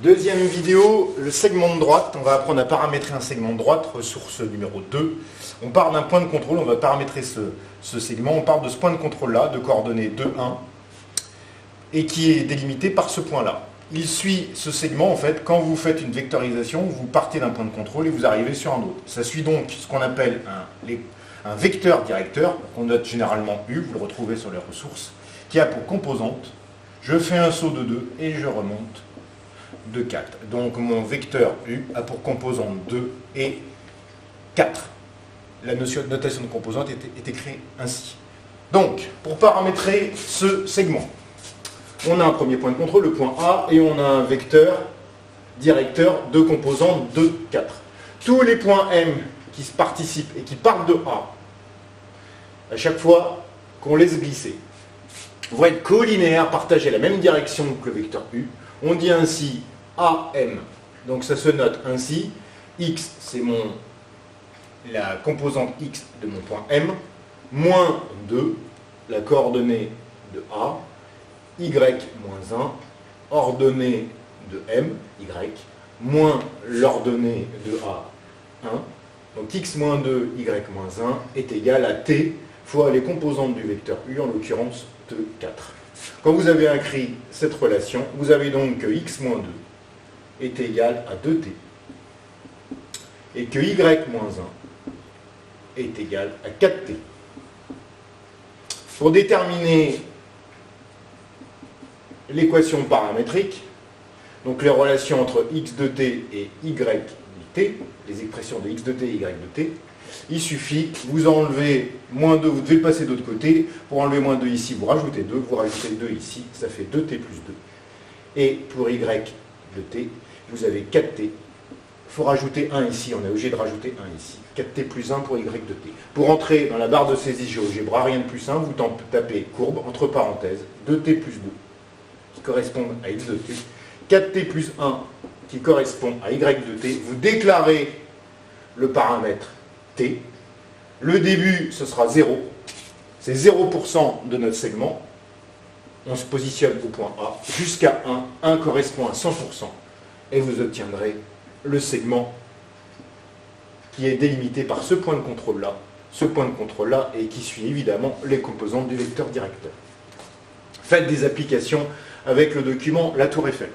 Deuxième vidéo, le segment de droite. On va apprendre à paramétrer un segment de droite, ressource numéro 2. On part d'un point de contrôle, on va paramétrer ce segment. On part de ce point de contrôle-là, de coordonnées 2, 1, et qui est délimité par ce point-là. Il suit ce segment, en fait, quand vous faites une vectorisation, vous partez d'un point de contrôle et vous arrivez sur un autre. Ça suit donc ce qu'on appelle un vecteur directeur, qu'on note généralement U, vous le retrouvez sur les ressources, qui a pour composante, je fais un saut de 2 et je remonte de 4. Donc mon vecteur U a pour composante 2 et 4. La notation de composante est écrite ainsi. Donc, pour paramétrer ce segment, on a un premier point de contrôle, le point A, et on a un vecteur directeur de composante 2, 4. Tous les points M qui se participent et qui partent de A, à chaque fois qu'on laisse glisser, vont être collinéaires, partager la même direction que le vecteur U. On dit ainsi AM, donc ça se note ainsi, X c'est la composante X de mon point M, moins 2, la coordonnée de A, Y moins 1, ordonnée de M, Y, moins l'ordonnée de A, 1, donc X moins 2, Y moins 1 est égal à T fois les composantes du vecteur U, en l'occurrence de 4. Quand vous avez écrit cette relation, vous avez donc que X moins 2 est égal à 2T et que Y moins 1 est égal à 4T. Pour déterminer l'équation paramétrique, donc les relations entre X de T et Y de T, les expressions de X de T et Y de T, il suffit, vous enlevez moins 2, vous devez le passer de l'autre côté, pour enlever moins 2 ici, vous rajoutez 2, vous rajoutez 2 ici, ça fait 2T plus 2. Et pour Y de T, vous avez 4T. Il faut rajouter 1 ici, on est obligé de rajouter 1 ici. 4T plus 1 pour Y de T. Pour entrer dans la barre de saisie GeoGebra, rien de plus 1, vous tapez courbe, entre parenthèses, 2T plus 2, qui correspondent à X de T. 4T plus 1, qui correspond à Y de T. Vous déclarez le paramètre T. Le début, ce sera 0. C'est 0% de notre segment. On se positionne au point A jusqu'à 1. 1 correspond à 100%. Et vous obtiendrez le segment qui est délimité par ce point de contrôle-là. Ce point de contrôle-là et qui suit évidemment les composantes du vecteur directeur. Faites des applications avec le document La Tour Eiffel.